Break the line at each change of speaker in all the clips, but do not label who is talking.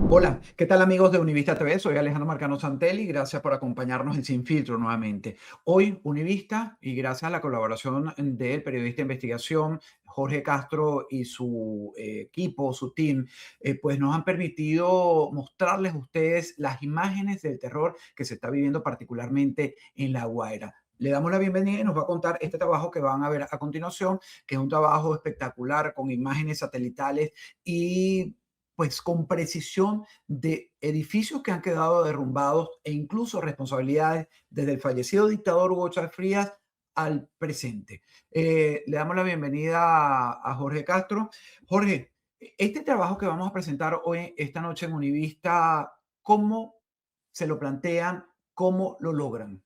Hola, ¿qué tal amigos de Univista TV? Soy Alejandro Marcano Santelli, gracias por acompañarnos en Sin Filtro nuevamente. Hoy Univista y gracias a la colaboración del periodista de investigación Jorge Castro y su equipo, su team, pues nos han permitido mostrarles a ustedes las imágenes del terror que se está viviendo particularmente en La Guaira. Le damos la bienvenida y nos va a contar este trabajo que van a ver a continuación, que es un trabajo espectacular con imágenes satelitales y pues con precisión de edificios que han quedado derrumbados e incluso responsabilidades desde el fallecido dictador Hugo Chávez Frías al presente. Le damos la bienvenida a Jorge Castro. Jorge, este trabajo que vamos a presentar hoy, esta noche en Univista, ¿cómo se lo plantean? ¿Cómo lo logran?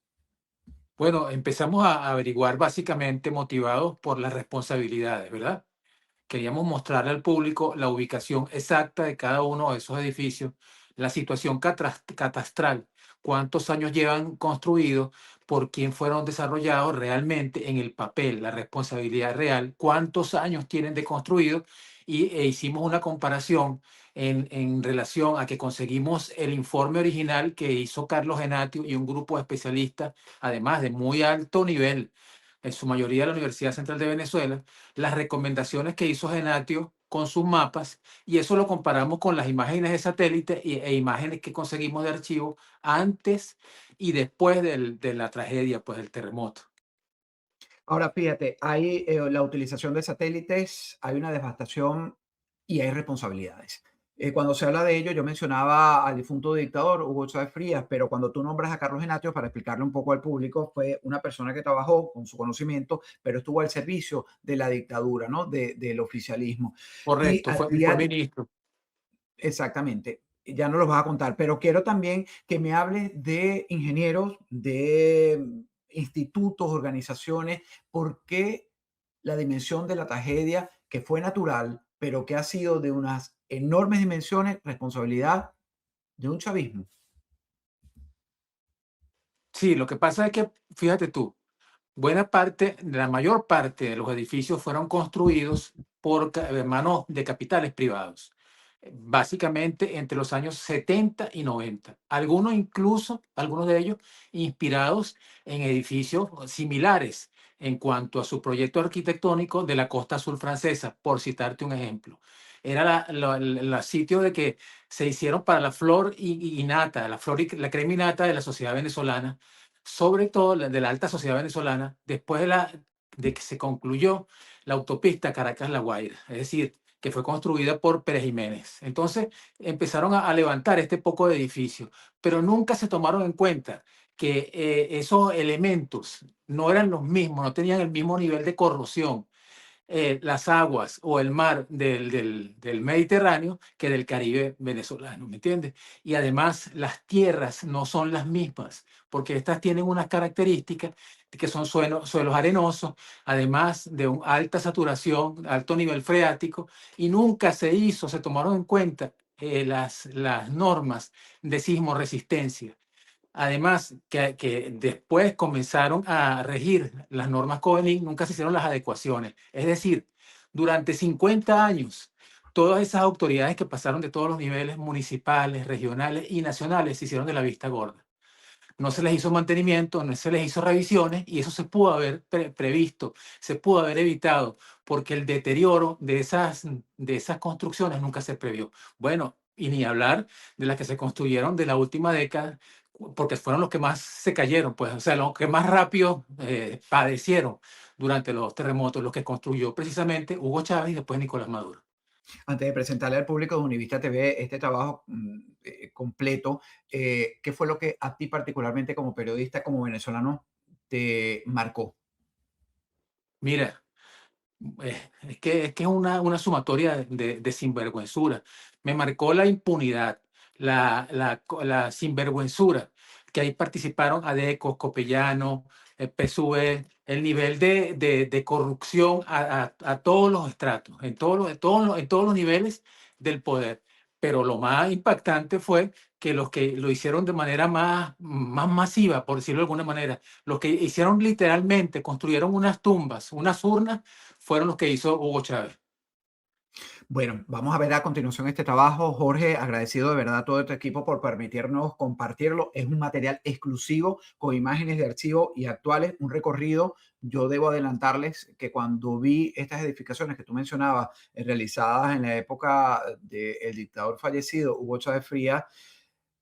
Bueno, empezamos a averiguar básicamente motivados por las responsabilidades, ¿verdad? Queríamos mostrarle al público la ubicación exacta de cada uno de esos edificios, la situación catastral, cuántos años llevan construidos, por quién fueron desarrollados realmente en el papel, la responsabilidad real, cuántos años tienen de construido e hicimos una comparación en relación a que conseguimos el informe original que hizo Carlos Genatio y un grupo de especialistas, además de muy alto nivel, en su mayoría de la Universidad Central de Venezuela, las recomendaciones que hizo Genatio con sus mapas, y eso lo comparamos con las imágenes de satélite e imágenes que conseguimos de archivo antes y después de la tragedia, pues del terremoto.
Ahora, fíjate, hay la utilización de satélites, hay una devastación y hay responsabilidades. Cuando se habla de ello, yo mencionaba al difunto dictador Hugo Chávez Frías, pero cuando tú nombras a Carlos Genatio, para explicarle un poco al público, fue una persona que trabajó con su conocimiento, pero estuvo al servicio de la dictadura, ¿no? Del oficialismo. Y
Correcto,
al
fue
día,
ministro.
exactamente, ya no los vas a contar, pero quiero también que me hables de ingenieros, de institutos, organizaciones, por qué la dimensión de la tragedia que fue natural, pero que ha sido de unas enormes dimensiones, responsabilidad de un chavismo.
Sí, lo que pasa es que, fíjate tú, buena parte, la mayor parte de los edificios fueron construidos por manos de capitales privados, básicamente entre los años 70 y 90. Algunos incluso, algunos de ellos inspirados en edificios similares en cuanto a su proyecto arquitectónico de la costa azul francesa, por citarte un ejemplo. Era la sitio de que se hicieron para la flor y nata, la flor y la crema y nata de la sociedad venezolana, sobre todo de la alta sociedad venezolana, después de que se concluyó la autopista Caracas-La Guaira, es decir, que fue construida por Pérez Jiménez. Entonces empezaron a levantar este poco de edificios, pero nunca se tomaron en cuenta que esos elementos no eran los mismos, no tenían el mismo nivel de corrosión, las aguas o el mar del Mediterráneo que del Caribe venezolano, ¿me entiendes? Y además las tierras no son las mismas, porque estas tienen unas características que son suelos arenosos, además de una alta saturación, alto nivel freático, y nunca se tomaron en cuenta las normas de sismo resistencia. Además, que después comenzaron a regir las normas Covenant, nunca se hicieron las adecuaciones. Es decir, durante 50 años, todas esas autoridades que pasaron de todos los niveles municipales, regionales y nacionales se hicieron de la vista gorda. No se les hizo mantenimiento, no se les hizo revisiones y eso se pudo haber previsto, se pudo haber evitado porque el deterioro de esas construcciones nunca se previó. Bueno, y ni hablar de las que se construyeron de la última década, porque fueron los que más se cayeron, pues, o sea, los que más rápido padecieron durante los terremotos, los que construyó precisamente Hugo Chávez y después Nicolás Maduro.
Antes de presentarle al público de Univista TV este trabajo completo, ¿qué fue lo que a ti particularmente como periodista, como venezolano, te marcó?
Mira, es que es una sumatoria de sinvergüenzura. Me marcó la impunidad, la sinvergüenzura, que ahí participaron Adecos, Copellano, PSUV, el nivel de corrupción a todos los estratos, en todos los niveles del poder. Pero lo más impactante fue que los que lo hicieron de manera más masiva, por decirlo de alguna manera, los que hicieron literalmente, construyeron unas tumbas, unas urnas, fueron los que hizo Hugo Chávez.
Bueno, vamos a ver a continuación este trabajo. Jorge, agradecido de verdad a todo tu equipo por permitirnos compartirlo. Es un material exclusivo con imágenes de archivo y actuales, un recorrido. Yo debo adelantarles que cuando vi estas edificaciones que tú mencionabas, realizadas en la época del dictador fallecido, Hugo Chávez Frías,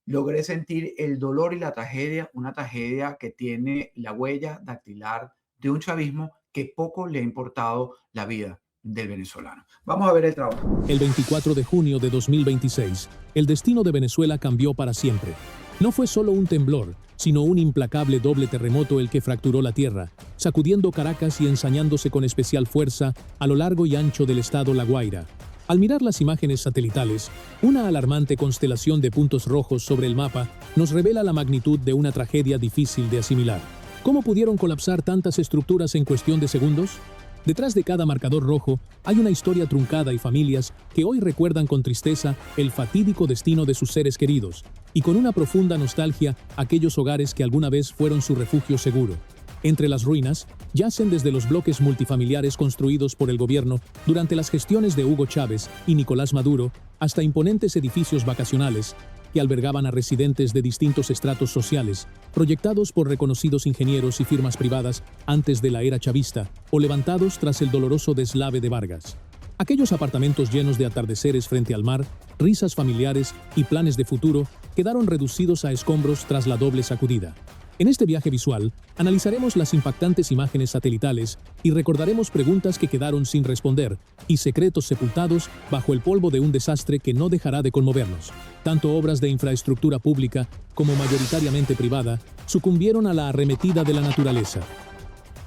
logré sentir el dolor y la tragedia, una tragedia que tiene la huella dactilar de un chavismo que poco le ha importado la vida del venezolano. Vamos a ver el trabajo.
El 24 de junio de 2026, el destino de Venezuela cambió para siempre. No fue solo un temblor, sino un implacable doble terremoto el que fracturó la tierra, sacudiendo Caracas y ensañándose con especial fuerza a lo largo y ancho del estado La Guaira. Al mirar las imágenes satelitales, una alarmante constelación de puntos rojos sobre el mapa nos revela la magnitud de una tragedia difícil de asimilar. ¿Cómo pudieron colapsar tantas estructuras en cuestión de segundos? Detrás de cada marcador rojo hay una historia truncada y familias que hoy recuerdan con tristeza el fatídico destino de sus seres queridos y con una profunda nostalgia aquellos hogares que alguna vez fueron su refugio seguro. Entre las ruinas yacen desde los bloques multifamiliares construidos por el gobierno durante las gestiones de Hugo Chávez y Nicolás Maduro hasta imponentes edificios vacacionales que albergaban a residentes de distintos estratos sociales, proyectados por reconocidos ingenieros y firmas privadas antes de la era chavista o levantados tras el doloroso deslave de Vargas. Aquellos apartamentos llenos de atardeceres frente al mar, risas familiares y planes de futuro quedaron reducidos a escombros tras la doble sacudida. En este viaje visual, analizaremos las impactantes imágenes satelitales y recordaremos preguntas que quedaron sin responder y secretos sepultados bajo el polvo de un desastre que no dejará de conmovernos. Tanto obras de infraestructura pública como mayoritariamente privada sucumbieron a la arremetida de la naturaleza.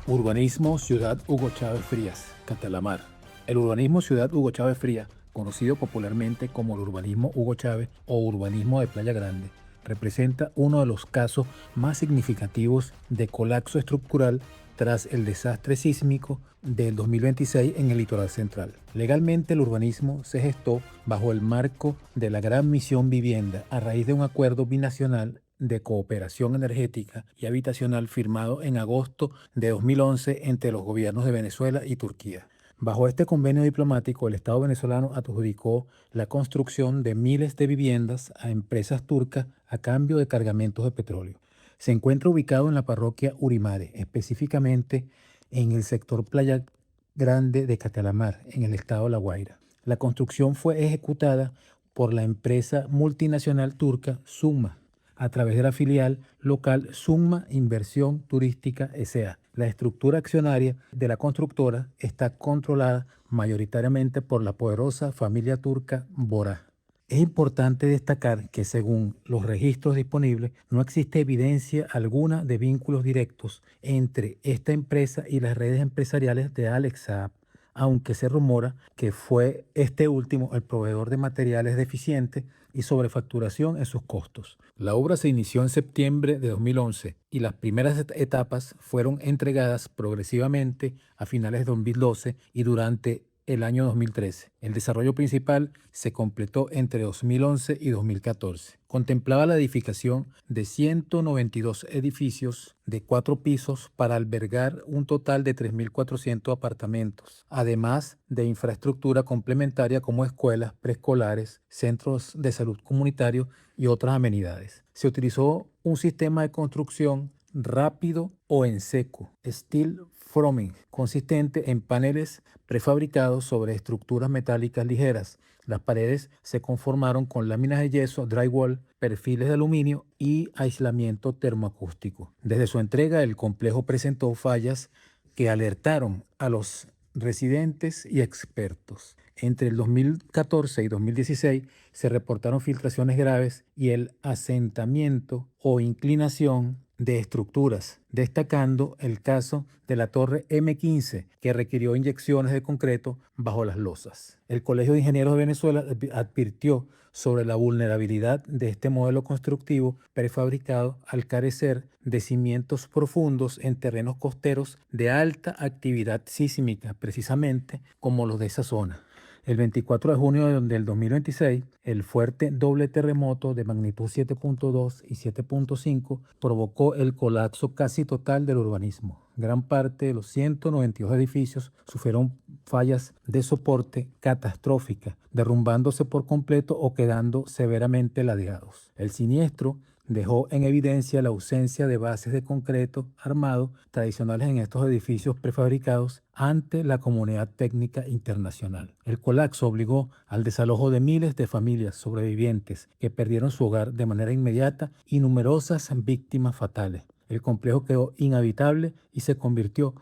Urbanismo Ciudad Hugo Chávez Frías, Catalamar. El urbanismo Ciudad Hugo Chávez Frías, conocido popularmente como el urbanismo Hugo Chávez o urbanismo de Playa Grande, representa uno de los casos más significativos de colapso estructural tras el desastre sísmico del 2026 en el litoral central. Legalmente, el urbanismo se gestó bajo el marco de la Gran Misión Vivienda a raíz de un acuerdo binacional de cooperación energética y habitacional firmado en agosto de 2011 entre los gobiernos de Venezuela y Turquía. Bajo este convenio diplomático, el Estado venezolano adjudicó la construcción de miles de viviendas a empresas turcas a cambio de cargamentos de petróleo. Se encuentra ubicado en la parroquia Urimare, específicamente en el sector Playa Grande de Catalamar, en el estado de La Guaira. La construcción fue ejecutada por la empresa multinacional turca Summa, a través de la filial local Summa Inversión Turística S.A. La estructura accionaria de la constructora está controlada mayoritariamente por la poderosa familia turca Bora. Es importante destacar que según los registros disponibles no existe evidencia alguna de vínculos directos entre esta empresa y las redes empresariales de Alex Saab, aunque se rumora que fue este último el proveedor de materiales deficientes y sobrefacturación en sus costos. La obra se inició en septiembre de 2011 y las primeras etapas fueron entregadas progresivamente a finales de 2012 y durante el año 2013. El desarrollo principal se completó entre 2011 y 2014. Contemplaba la edificación de 192 edificios de 4 pisos para albergar un total de 3.400 apartamentos, además de infraestructura complementaria como escuelas, preescolares, centros de salud comunitarios y otras amenidades. Se utilizó un sistema de construcción rápido o en seco, steel framing, consistente en paneles prefabricados sobre estructuras metálicas ligeras. Las paredes se conformaron con láminas de yeso, drywall, perfiles de aluminio y aislamiento termoacústico. Desde su entrega, el complejo presentó fallas que alertaron a los residentes y expertos. Entre el 2014 y 2016 se reportaron filtraciones graves y el asentamiento o inclinación de estructuras, destacando el caso de la torre M15, que requirió inyecciones de concreto bajo las losas. El Colegio de Ingenieros de Venezuela advirtió sobre la vulnerabilidad de este modelo constructivo prefabricado al carecer de cimientos profundos en terrenos costeros de alta actividad sísmica, precisamente como los de esa zona. El 24 de junio del 2026, el fuerte doble terremoto de magnitud 7.2 y 7.5 provocó el colapso casi total del urbanismo. Gran parte de los 192 edificios sufrieron fallas de soporte catastróficas, derrumbándose por completo o quedando severamente ladeados. El siniestro dejó en evidencia la ausencia de bases de concreto armado tradicionales en estos edificios prefabricados ante la comunidad técnica internacional. El colapso obligó al desalojo de miles de familias sobrevivientes que perdieron su hogar de manera inmediata y numerosas víctimas fatales. El complejo quedó inhabitable y se ha convertido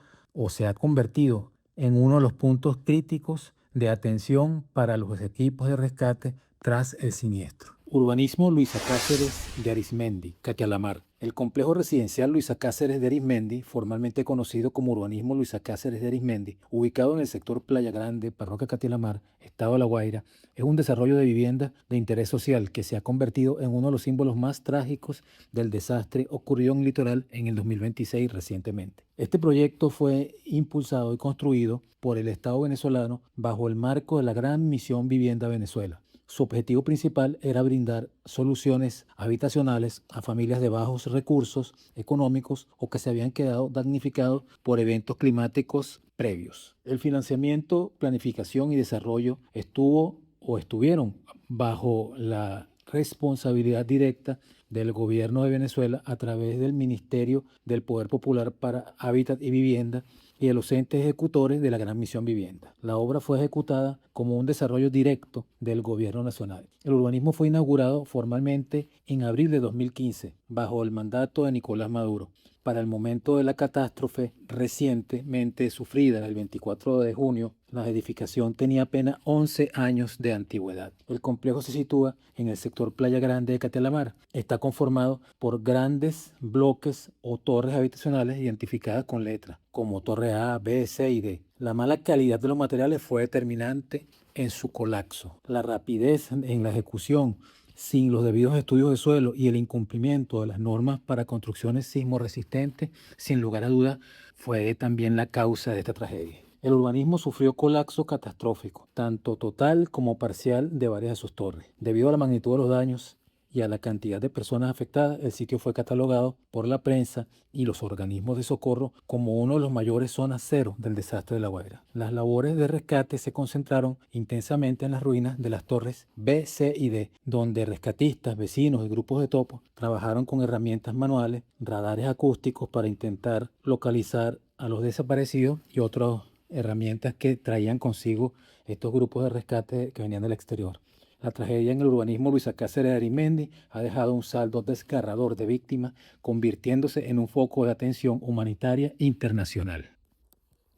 en uno de los puntos críticos de atención para los equipos de rescate tras el siniestro. Urbanismo Luisa Cáceres de Arismendi, Catealamar. El complejo residencial Luisa Cáceres de Arismendi, formalmente conocido como Urbanismo Luisa Cáceres de Arismendi, ubicado en el sector Playa Grande, Parroquia Catealamar, Estado de La Guaira, es un desarrollo de vivienda de interés social que se ha convertido en uno de los símbolos más trágicos del desastre ocurrido en el litoral en el 2026 recientemente. Este proyecto fue impulsado y construido por el Estado venezolano bajo el marco de la Gran Misión Vivienda Venezuela. Su objetivo principal era brindar soluciones habitacionales a familias de bajos recursos económicos o que se habían quedado damnificados por eventos climáticos previos. El financiamiento, planificación y desarrollo estuvieron bajo la responsabilidad directa del gobierno de Venezuela a través del Ministerio del Poder Popular para Hábitat y Vivienda y de los entes ejecutores de la Gran Misión Vivienda. La obra fue ejecutada como un desarrollo directo del gobierno nacional. El urbanismo fue inaugurado formalmente en abril de 2015 bajo el mandato de Nicolás Maduro. Para el momento de la catástrofe recientemente sufrida, el 24 de junio, la edificación tenía apenas 11 años de antigüedad. El complejo se sitúa en el sector Playa Grande de Catealamar. Está conformado por grandes bloques o torres habitacionales identificadas con letras, como Torre A, B, C y D. La mala calidad de los materiales fue determinante en su colapso. La rapidez en la ejecución, sin los debidos estudios de suelo y el incumplimiento de las normas para construcciones sismoresistentes, sin lugar a dudas, fue también la causa de esta tragedia. El urbanismo sufrió colapso catastrófico, tanto total como parcial, de varias de sus torres. Debido a la magnitud de los daños y a la cantidad de personas afectadas, el sitio fue catalogado por la prensa y los organismos de socorro como uno de los mayores zonas cero del desastre de La Guaira. Las labores de rescate se concentraron intensamente en las ruinas de las torres B, C y D, donde rescatistas, vecinos y grupos de topos trabajaron con herramientas manuales, radares acústicos para intentar localizar a los desaparecidos y otras herramientas que traían consigo estos grupos de rescate que venían del exterior. La tragedia en el urbanismo Luisa Cáceres de Arismendi ha dejado un saldo desgarrador de víctimas, convirtiéndose en un foco de atención humanitaria internacional.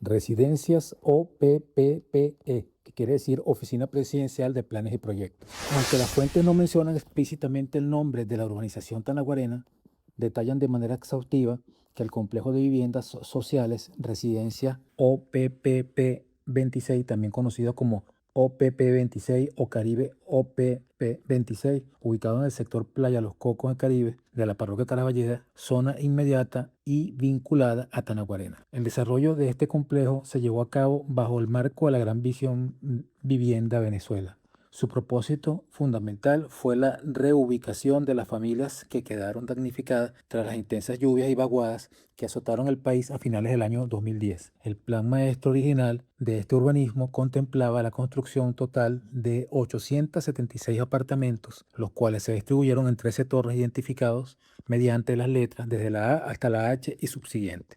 Residencias OPPPE, que quiere decir Oficina Presidencial de Planes y Proyectos. Aunque las fuentes no mencionan explícitamente el nombre de la urbanización tanaguarena, detallan de manera exhaustiva que el complejo de viviendas sociales Residencia OPPP 26, también conocido como OPP26 o Caribe OPP26, ubicado en el sector Playa Los Cocos en Caribe de la parroquia Caraballeda, zona inmediata y vinculada a Tanaguarena. El desarrollo de este complejo se llevó a cabo bajo el marco de la Gran Misión Vivienda Venezuela. Su propósito fundamental fue la reubicación de las familias que quedaron damnificadas tras las intensas lluvias y vaguadas que azotaron el país a finales del año 2010. El plan maestro original de este urbanismo contemplaba la construcción total de 876 apartamentos, los cuales se distribuyeron en 13 torres identificados mediante las letras desde la A hasta la H y subsiguiente.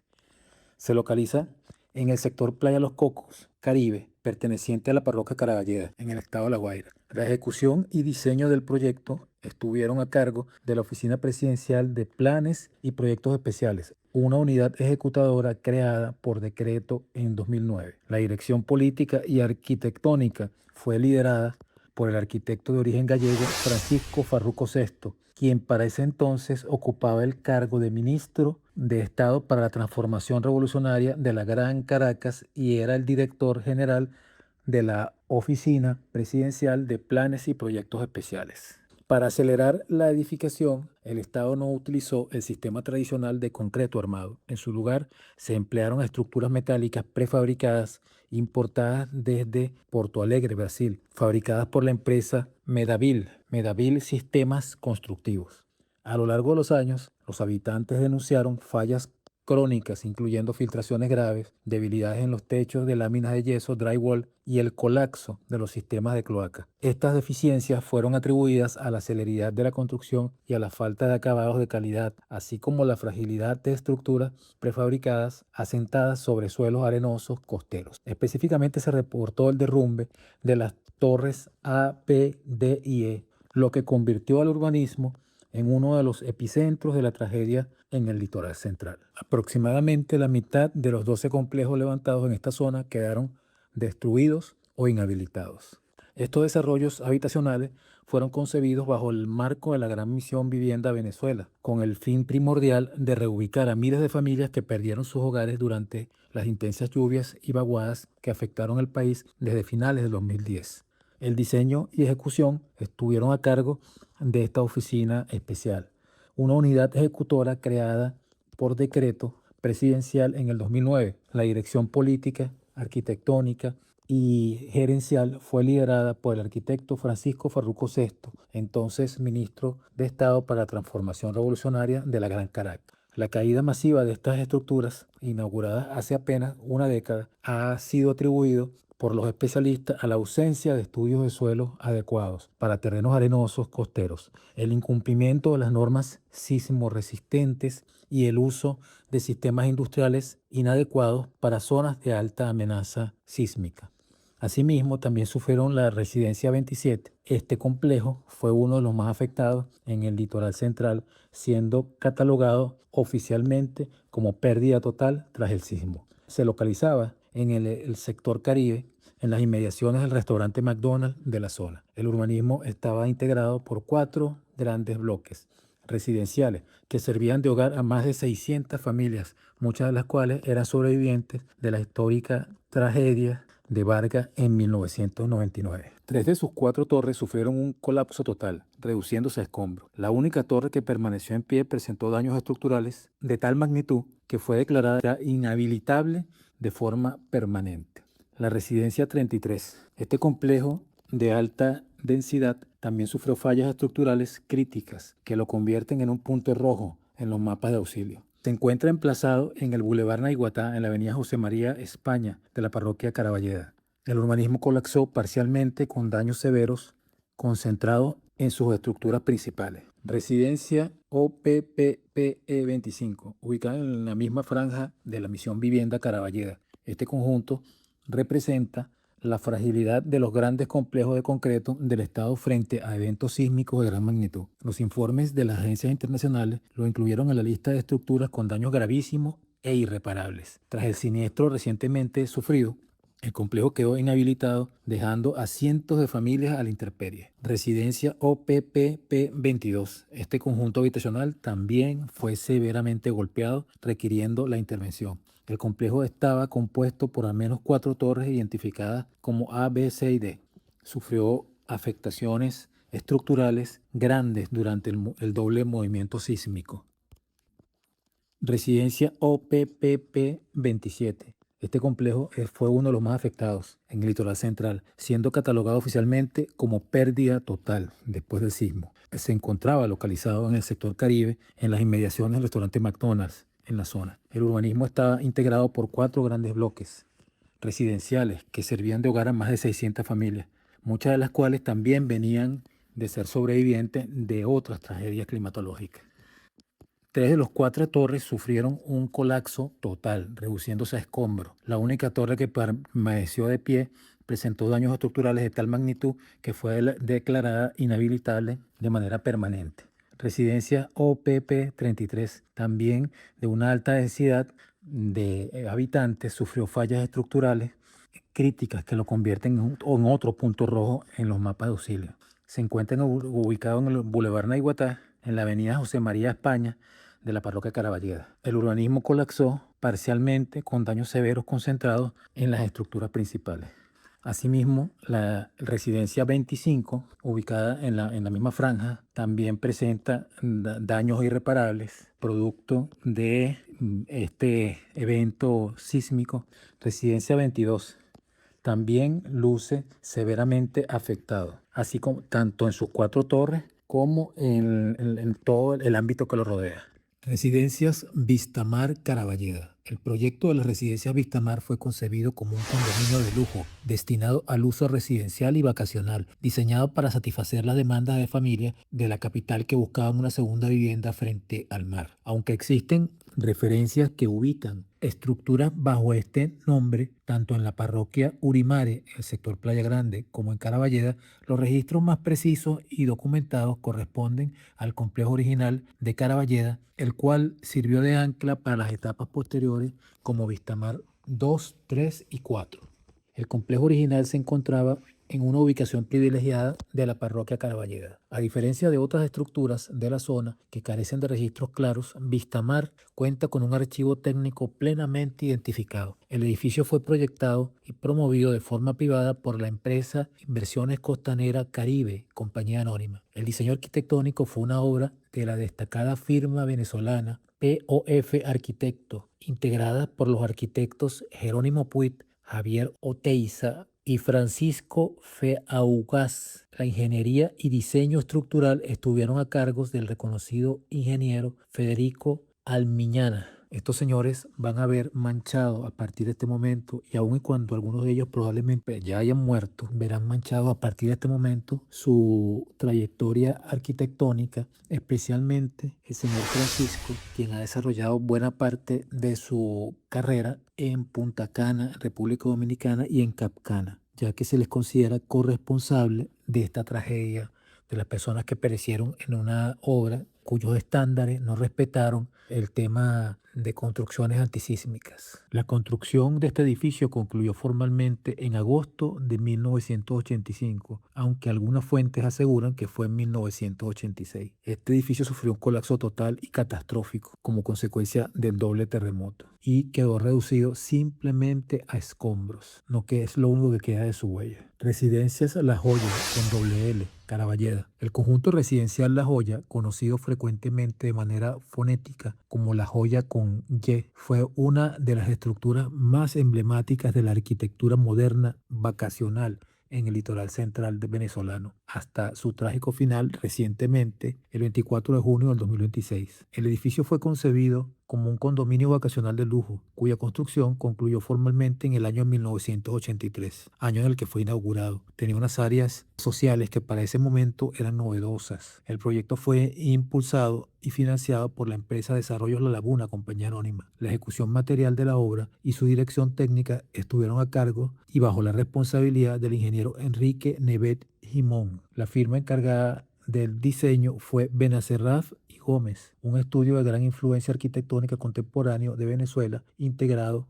Se localiza en el sector Playa Los Cocos, Caribe, perteneciente a la parroquia Caraballeda, en el estado de La Guaira. La ejecución y diseño del proyecto estuvieron a cargo de la Oficina Presidencial de Planes y Proyectos Especiales, una unidad ejecutadora creada por decreto en 2009. La dirección política y arquitectónica fue liderada por el arquitecto de origen gallego Francisco Farruco Sesto, quien para ese entonces ocupaba el cargo de ministro de Estado para la Transformación Revolucionaria de la Gran Caracas y era el director general de la Oficina Presidencial de Planes y Proyectos Especiales. Para acelerar la edificación, el Estado no utilizó el sistema tradicional de concreto armado. En su lugar, se emplearon estructuras metálicas prefabricadas importadas desde Porto Alegre, Brasil, fabricadas por la empresa Medavil Sistemas Constructivos. A lo largo de los años, los habitantes denunciaron fallas crónicas, incluyendo filtraciones graves, debilidades en los techos de láminas de yeso, drywall y el colapso de los sistemas de cloaca. Estas deficiencias fueron atribuidas a la celeridad de la construcción y a la falta de acabados de calidad, así como la fragilidad de estructuras prefabricadas asentadas sobre suelos arenosos costeros. Específicamente se reportó el derrumbe de las torres A, B, D y E, lo que convirtió al urbanismo en uno de los epicentros de la tragedia en el litoral central. Aproximadamente la mitad de los 12 complejos levantados en esta zona quedaron destruidos o inhabilitados. Estos desarrollos habitacionales fueron concebidos bajo el marco de la Gran Misión Vivienda Venezuela, con el fin primordial de reubicar a miles de familias que perdieron sus hogares durante las intensas lluvias y vaguadas que afectaron el país desde finales del 2010. El diseño y ejecución estuvieron a cargo de esta oficina especial, una unidad ejecutora creada por decreto presidencial en el 2009. La dirección política, arquitectónica y gerencial fue liderada por el arquitecto Francisco Farruco Sesto, entonces ministro de Estado para la Transformación Revolucionaria de la Gran Caracas. La caída masiva de estas estructuras, inauguradas hace apenas una década, ha sido atribuido por los especialistas a la ausencia de estudios de suelos adecuados para terrenos arenosos costeros, el incumplimiento de las normas sismoresistentes y el uso de sistemas industriales inadecuados para zonas de alta amenaza sísmica. Asimismo, también sufrieron la Residencia 27. Este complejo fue uno de los más afectados en el litoral central, siendo catalogado oficialmente como pérdida total tras el sismo. Se localizaba en el sector Caribe, en las inmediaciones del restaurante McDonald's de la zona. El urbanismo estaba integrado por 4 grandes bloques residenciales que servían de hogar a más de 600 familias, muchas de las cuales eran sobrevivientes de la histórica tragedia de Vargas en 1999. 3 de sus 4 torres sufrieron un colapso total, reduciéndose a escombros. La única torre que permaneció en pie presentó daños estructurales de tal magnitud que fue declarada inhabilitable de forma permanente. La Residencia 33. Este complejo de alta densidad también sufrió fallas estructurales críticas que lo convierten en un punto rojo en los mapas de auxilio. Se encuentra emplazado en el Boulevard Naiguatá, en la avenida José María España de la parroquia Caraballeda. El urbanismo colapsó parcialmente con daños severos concentrados en sus estructuras principales. Residencia OPPE 25, ubicada en la misma franja de la Misión Vivienda Caraballeda. Este conjunto representa la fragilidad de los grandes complejos de concreto del Estado frente a eventos sísmicos de gran magnitud. Los informes de las agencias internacionales lo incluyeron en la lista de estructuras con daños gravísimos e irreparables. Tras el siniestro recientemente sufrido, el complejo quedó inhabilitado, dejando a cientos de familias a la intemperie. Residencia OPPP 22. Este conjunto habitacional también fue severamente golpeado, requiriendo la intervención. El complejo estaba compuesto por al menos 4 torres identificadas como A, B, C y D. Sufrió afectaciones estructurales grandes durante el doble movimiento sísmico. Residencia OPPP 27. Este complejo fue uno de los más afectados en el litoral central, siendo catalogado oficialmente como pérdida total después del sismo. Se encontraba localizado en el sector Caribe, en las inmediaciones del restaurante McDonald's en la zona. El urbanismo estaba integrado por 4 grandes bloques residenciales que servían de hogar a más de 600 familias, muchas de las cuales también venían de ser sobrevivientes de otras tragedias climatológicas. 3 de los 4 torres sufrieron un colapso total, reduciéndose a escombros. La única torre que permaneció de pie presentó daños estructurales de tal magnitud que fue declarada inhabilitable de manera permanente. Residencia OPP 33, también de una alta densidad de habitantes, sufrió fallas estructurales críticas que lo convierten en otro punto rojo en los mapas de auxilio. Se encuentra ubicado en el Boulevard Naiguatá, en la avenida José María España de la parroquia Caraballeda. El urbanismo colapsó parcialmente con daños severos concentrados en las estructuras principales. Asimismo, la Residencia 25, ubicada en la misma franja, también presenta daños irreparables producto de este evento sísmico. Residencia 22 también luce severamente afectado, así como tanto en sus 4 torres como en todo el ámbito que lo rodea. Residencias Vistamar Caraballeda. El proyecto de las residencias Vistamar fue concebido como un condominio de lujo destinado al uso residencial y vacacional, diseñado para satisfacer las demandas de familias de la capital que buscaban una segunda vivienda frente al mar. Aunque existen referencias que ubican estructuras bajo este nombre, tanto en la parroquia Urimare, el sector Playa Grande, como en Caraballeda, los registros más precisos y documentados corresponden al complejo original de Caraballeda, el cual sirvió de ancla para las etapas posteriores como Vistamar 2, 3 y 4. El complejo original se encontraba en una ubicación privilegiada de la parroquia Caraballeda. A diferencia de otras estructuras de la zona que carecen de registros claros, Vistamar cuenta con un archivo técnico plenamente identificado. El edificio fue proyectado y promovido de forma privada por la empresa Inversiones Costanera Caribe, compañía anónima. El diseño arquitectónico fue una obra de la destacada firma venezolana POF Arquitecto, integrada por los arquitectos Jerónimo Puig, Javier Oteiza y Francisco Feaugas. La ingeniería y diseño estructural estuvieron a cargo del reconocido ingeniero Federico Almiñana. Estos señores van a ver manchado a partir de este momento, y aun y cuando algunos de ellos probablemente ya hayan muerto, verán manchado a partir de este momento su trayectoria arquitectónica, especialmente el señor Francisco, quien ha desarrollado buena parte de su carrera en Punta Cana, República Dominicana, y en Capcana, ya que se les considera corresponsable de esta tragedia de las personas que perecieron en una obra cuyos estándares no respetaron el tema de construcciones antisísmicas. La construcción de este edificio concluyó formalmente en agosto de 1985, aunque algunas fuentes aseguran que fue en 1986. Este edificio sufrió un colapso total y catastrófico como consecuencia del doble terremoto y quedó reducido simplemente a escombros, no que es lo único que queda de su huella. Residencias La Joya, con doble L, Caraballeda. El conjunto residencial La Joya, conocido frecuentemente de manera fonética como La Joya con Y, fue una de las estructuras más emblemáticas de la arquitectura moderna vacacional en el litoral central venezolano, hasta su trágico final recientemente, el 24 de junio del 2026. El edificio fue concebido como un condominio vacacional de lujo, cuya construcción concluyó formalmente en el año 1983, año en el que fue inaugurado. Tenía unas áreas sociales que para ese momento eran novedosas. El proyecto fue impulsado y financiado por la empresa Desarrollos La Laguna, compañía anónima. La ejecución material de la obra y su dirección técnica estuvieron a cargo y bajo la responsabilidad del ingeniero Enrique Nevet Jimón. La firma encargada del diseño fue Benacerraf y Gómez, un estudio de gran influencia arquitectónica contemporáneo de Venezuela, integrado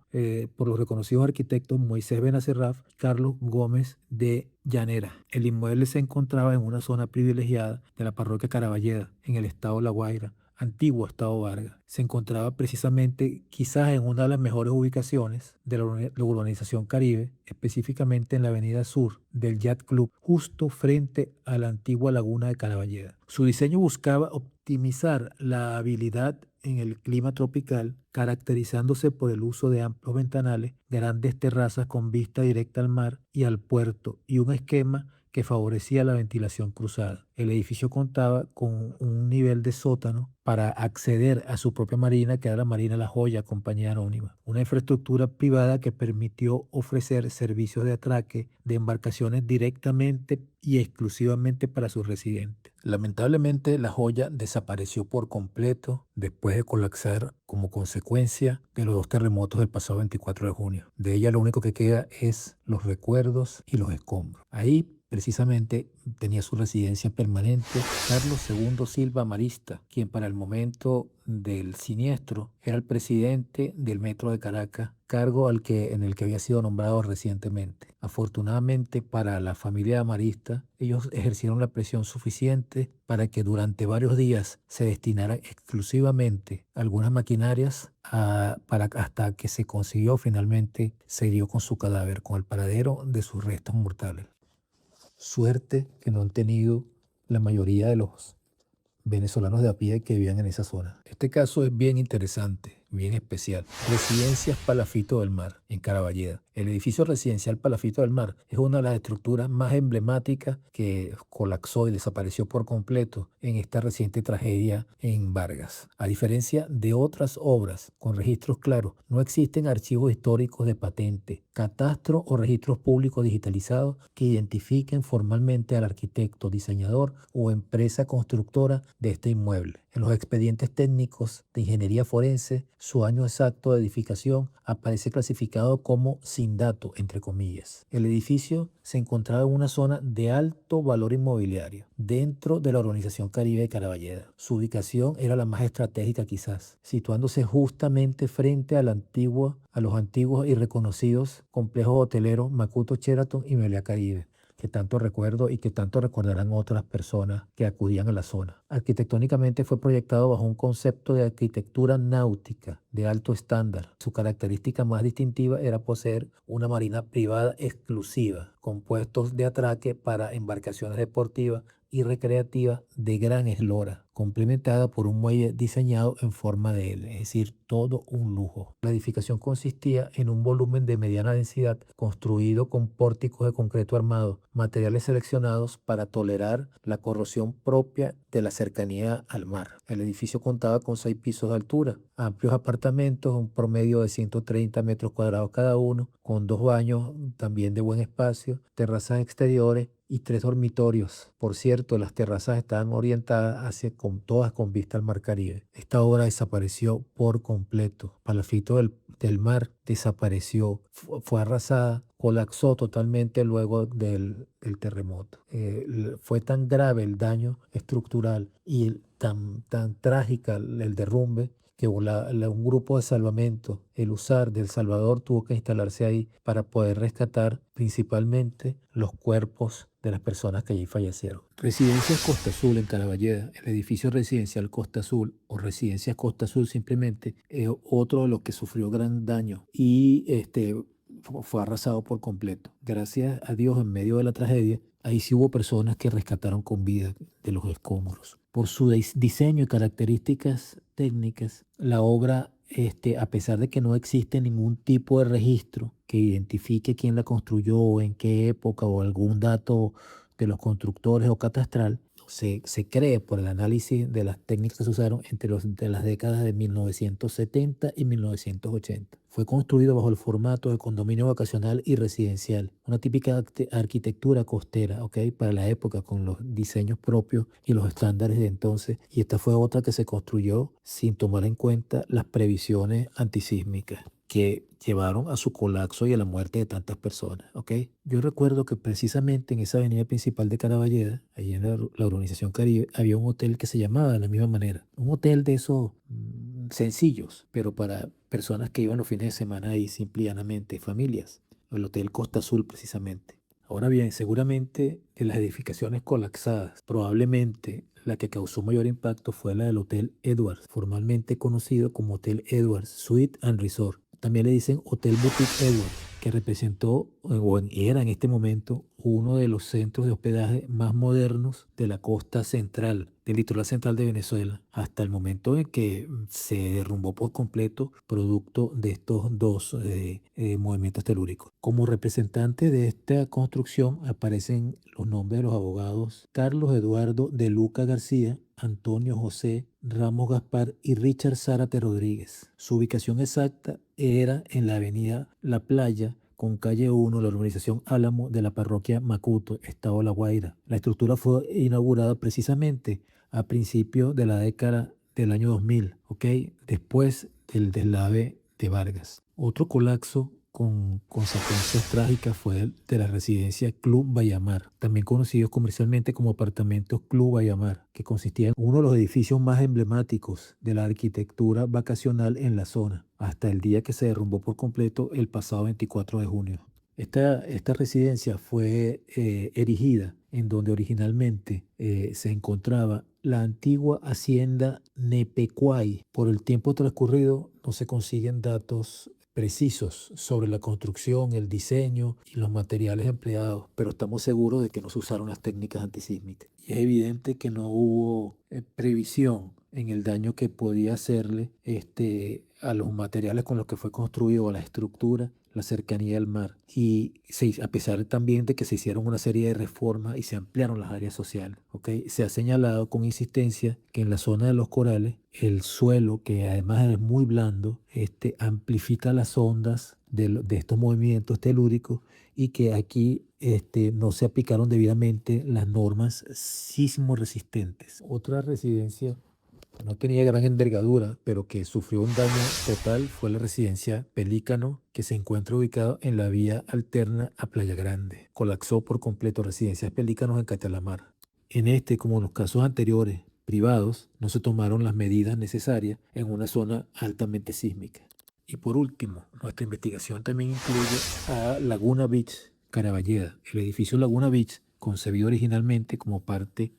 por los reconocidos arquitectos Moisés Benacerraf y Carlos Gómez de Llanera. El inmueble se encontraba en una zona privilegiada de la parroquia Caraballeda, en el estado La Guaira, antiguo estado Vargas. Se encontraba precisamente quizás en una de las mejores ubicaciones de la urbanización Caribe, específicamente en la avenida sur del Yacht Club, justo frente a la antigua laguna de Caraballeda. Su diseño buscaba optimizar la habilidad en el clima tropical, caracterizándose por el uso de amplios ventanales, grandes terrazas con vista directa al mar y al puerto, y un esquema que favorecía la ventilación cruzada. El edificio contaba con un nivel de sótano para acceder a su propia marina, que era la Marina La Joya, compañía anónima. Una infraestructura privada que permitió ofrecer servicios de atraque de embarcaciones directamente y exclusivamente para sus residentes. Lamentablemente, La Joya desapareció por completo después de colapsar como consecuencia de los dos terremotos del pasado 24 de junio. De ella lo único que queda es los recuerdos y los escombros. Ahí precisamente tenía su residencia permanente Carlos II Silva Marista, quien para el momento del siniestro era el presidente del Metro de Caracas, cargo en el que había sido nombrado recientemente. Afortunadamente para la familia Marista, ellos ejercieron la presión suficiente para que durante varios días se destinaran exclusivamente algunas maquinarias hasta que se consiguió finalmente, se dio con su cadáver, con el paradero de sus restos mortales. Suerte que no han tenido la mayoría de los venezolanos de a pie que vivían en esa zona. Este caso es bien interesante bien especial. Residencias Palafito del Mar, en Caraballeda. El edificio residencial Palafito del Mar es una de las estructuras más emblemáticas que colapsó y desapareció por completo en esta reciente tragedia en Vargas. A diferencia de otras obras con registros claros, no existen archivos históricos de patente, catastro o registros públicos digitalizados que identifiquen formalmente al arquitecto, diseñador o empresa constructora de este inmueble. En los expedientes técnicos de ingeniería forense, su año exacto de edificación aparece clasificado como sin dato, entre comillas. El edificio se encontraba en una zona de alto valor inmobiliario, dentro de la urbanización Caribe de Caraballeda. Su ubicación era la más estratégica quizás, situándose justamente frente a los antiguos y reconocidos complejos hoteleros Macuto Sheraton y Meliá Caribe, que tanto recuerdo y que tanto recordarán otras personas que acudían a la zona. Arquitectónicamente fue proyectado bajo un concepto de arquitectura náutica de alto estándar. Su característica más distintiva era poseer una marina privada exclusiva, con puestos de atraque para embarcaciones deportivas y recreativas de gran eslora, complementada por un muelle diseñado en forma de L, es decir, todo un lujo. La edificación consistía en un volumen de mediana densidad construido con pórticos de concreto armado, materiales seleccionados para tolerar la corrosión propia de la cercanía al mar. El edificio contaba con 6 pisos de altura, amplios apartamentos, un promedio de 130 metros cuadrados cada uno, con 2 baños también de buen espacio, terrazas exteriores y 3 dormitorios. Por cierto, las terrazas estaban orientadas todas con vista al Mar Caribe. Esta obra desapareció por completo. Palafito del Mar desapareció, fue arrasada, colapsó totalmente luego del terremoto. Fue tan grave el daño estructural y tan trágica el derrumbe que un grupo de salvamento, el USAR de El Salvador, tuvo que instalarse ahí para poder rescatar principalmente los cuerpos de las personas que allí fallecieron. Residencias Costa Azul en Caraballeda, el edificio residencial Costa Azul o Residencias Costa Azul simplemente es otro de los que sufrió gran daño y fue arrasado por completo. Gracias a Dios, en medio de la tragedia, ahí sí hubo personas que rescataron con vida de los escombros. Por su diseño y características técnicas, la obra, a pesar de que no existe ningún tipo de registro que identifique quién la construyó, en qué época o algún dato de los constructores o catastral, se cree por el análisis de las técnicas que se usaron entre las décadas de 1970 y 1980. Fue construido bajo el formato de condominio vacacional y residencial, una típica arquitectura costera, ¿ok? Para la época, con los diseños propios y los estándares de entonces. Y esta fue otra que se construyó sin tomar en cuenta las previsiones antisísmicas que llevaron a su colapso y a la muerte de tantas personas, ¿ok? Yo recuerdo que precisamente en esa avenida principal de Caraballeda, ahí en la urbanización Caribe, había un hotel que se llamaba de la misma manera. Un hotel de esos sencillos, pero para personas que iban los fines de semana ahí, simple y llanamente, familias. El Hotel Costa Azul, precisamente. Ahora bien, seguramente de las edificaciones colapsadas, probablemente la que causó mayor impacto fue la del Hotel Edwards, formalmente conocido como Hotel Edwards Suite and Resort. También le dicen Hotel Boutique Edwards, que representó era en este momento uno de los centros de hospedaje más modernos de la costa central, del litoral central de Venezuela, hasta el momento en que se derrumbó por completo producto de estos dos movimientos telúricos. Como representante de esta construcción aparecen los nombres de los abogados Carlos Eduardo de Luca García, Antonio José Ramos Gaspar y Richard Zárate Rodríguez. Su ubicación exacta era en la avenida La Playa, con calle 1, la urbanización Álamo de la parroquia Macuto, estado La Guaira. La estructura fue inaugurada precisamente a principios de la década del año 2000, ¿ok? Después del deslave de Vargas. Otro colapso con consecuencias trágicas fue el de la residencia Club Bayamar, también conocidos comercialmente como apartamentos Club Bayamar, que consistía en uno de los edificios más emblemáticos de la arquitectura vacacional en la zona, hasta el día que se derrumbó por completo el pasado 24 de junio. Esta residencia fue erigida en donde originalmente se encontraba la antigua hacienda Nepecuay. Por el tiempo transcurrido no se consiguen datos precisos sobre la construcción, el diseño y los materiales empleados, pero estamos seguros de que no se usaron las técnicas antisísmicas. Y es evidente que no hubo previsión en el daño que podía hacerle a los materiales con los que fue construido, a la estructura, la cercanía al mar. Y a pesar también de que se hicieron una serie de reformas y se ampliaron las áreas sociales, ¿ok? Se ha señalado con insistencia que en la zona de los corales, el suelo, que además es muy blando, amplifica las ondas de estos movimientos telúricos, y que aquí no se aplicaron debidamente las normas sismoresistentes. Otra residencia no tenía gran envergadura, pero que sufrió un daño total, fue la residencia Pelícano, que se encuentra ubicada en la vía alterna a Playa Grande. Colapsó por completo residencias Pelícanos en Catalamar. En como en los casos anteriores, privados, no se tomaron las medidas necesarias en una zona altamente sísmica. Y por último, nuestra investigación también incluye a Laguna Beach, Caraballeda. El edificio Laguna Beach, concebido originalmente como parte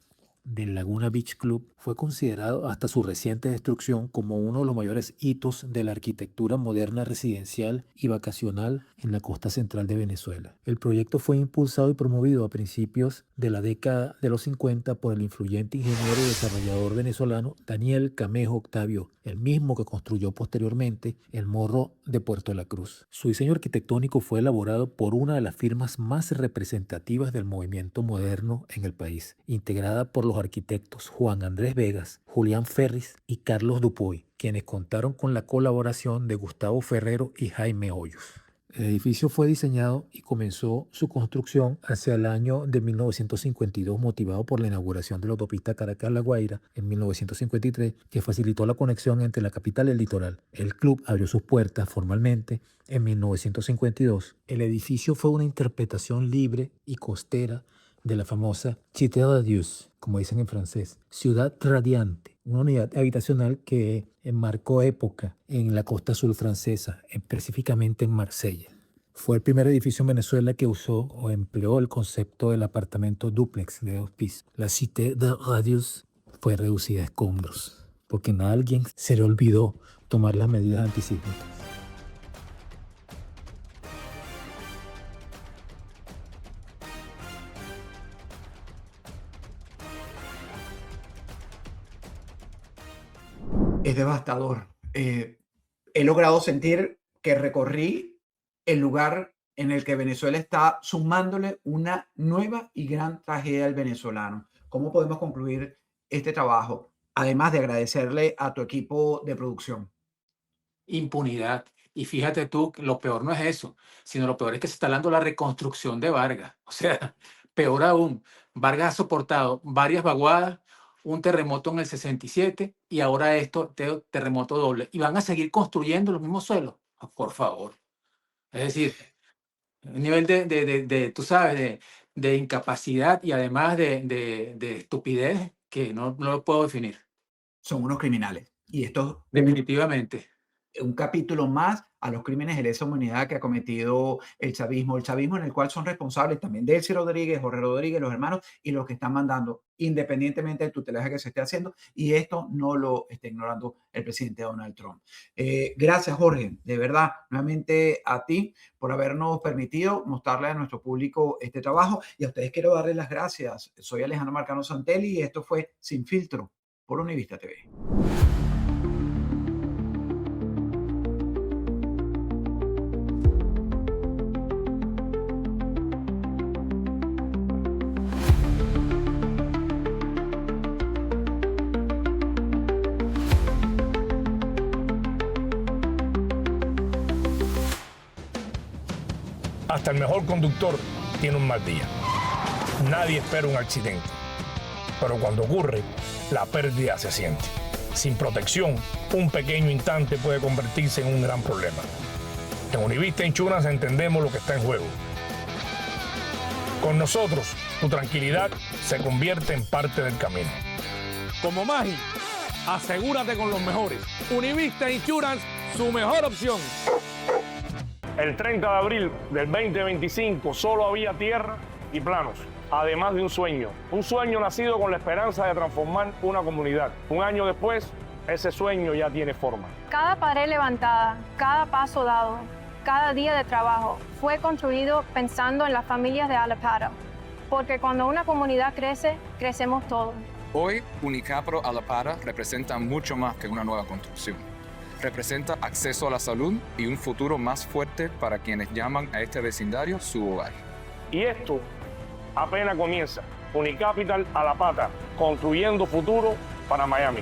del Laguna Beach Club, fue considerado hasta su reciente destrucción como uno de los mayores hitos de la arquitectura moderna residencial y vacacional en la costa central de Venezuela. El proyecto fue impulsado y promovido a principios de la década de los 50 por el influyente ingeniero y desarrollador venezolano Daniel Camejo Octavio, el mismo que construyó posteriormente el Morro de Puerto La Cruz. Su diseño arquitectónico fue elaborado por una de las firmas más representativas del movimiento moderno en el país, integrada por los arquitectos Juan Andrés Vegas, Julián Ferris y Carlos Dupuy, quienes contaron con la colaboración de Gustavo Ferrero y Jaime Hoyos. El edificio fue diseñado y comenzó su construcción hacia el año de 1952, motivado por la inauguración de la autopista Caracas-La Guaira en 1953, que facilitó la conexión entre la capital y el litoral. El club abrió sus puertas formalmente en 1952. El edificio fue una interpretación libre y costera de la famosa Cité radieux, como dicen en francés, ciudad radiante, una unidad habitacional que marcó época en la costa sur francesa, específicamente en Marsella. Fue el primer edificio en Venezuela que usó o empleó el concepto del apartamento dúplex de 2 pisos. La Cité radieux fue reducida a escombros, porque a alguien se le olvidó tomar las medidas antisísmicas.
Es devastador. He logrado sentir que recorrí el lugar en el que Venezuela está sumándole una nueva y gran tragedia al venezolano. ¿Cómo podemos concluir este trabajo? Además de agradecerle a tu equipo de producción.
Impunidad. Y fíjate tú, lo peor no es eso, sino lo peor es que se está dando la reconstrucción de Vargas. O sea, peor aún, Vargas ha soportado varias vaguadas, un terremoto en el 67 y ahora terremoto doble. Y van a seguir construyendo los mismos suelos. Por favor. Es decir, un nivel tú sabes, de incapacidad y además de estupidez que no lo puedo definir.
Son unos criminales. Y esto
Definitivamente.
un capítulo más a los crímenes de lesa humanidad que ha cometido el chavismo en el cual son responsables también Delcy Rodríguez, Jorge Rodríguez, los hermanos y los que están mandando, independientemente del tutelaje que se esté haciendo, y esto no lo está ignorando el presidente Donald Trump. Gracias, Jorge, de verdad, nuevamente a ti por habernos permitido mostrarle a nuestro público este trabajo, y a ustedes quiero darles las gracias. Soy Alejandro Marcano Santelli y esto fue Sin Filtro por Univista TV.
Hasta el mejor conductor tiene un mal día. Nadie espera un accidente, pero cuando ocurre, la pérdida se siente. Sin protección, un pequeño instante puede convertirse en un gran problema. En Univista Insurance entendemos lo que está en juego. Con nosotros, tu tranquilidad se convierte en parte del camino.
Como Maggi, asegúrate con los mejores. Univista Insurance, su mejor opción.
El 30 de abril del 2025 solo había tierra y planos, además de un sueño nacido con la esperanza de transformar una comunidad. Un año después, ese sueño ya tiene forma.
Cada pared levantada, cada paso dado, cada día de trabajo fue construido pensando en las familias de Alaparo, porque cuando una comunidad crece, crecemos todos.
Hoy, Unicapro Alapara representa mucho más que una nueva construcción. representa acceso a la salud y un futuro más fuerte para quienes llaman a este vecindario su hogar.
Y esto apenas comienza. Unicapital a la pata, construyendo futuro para Miami.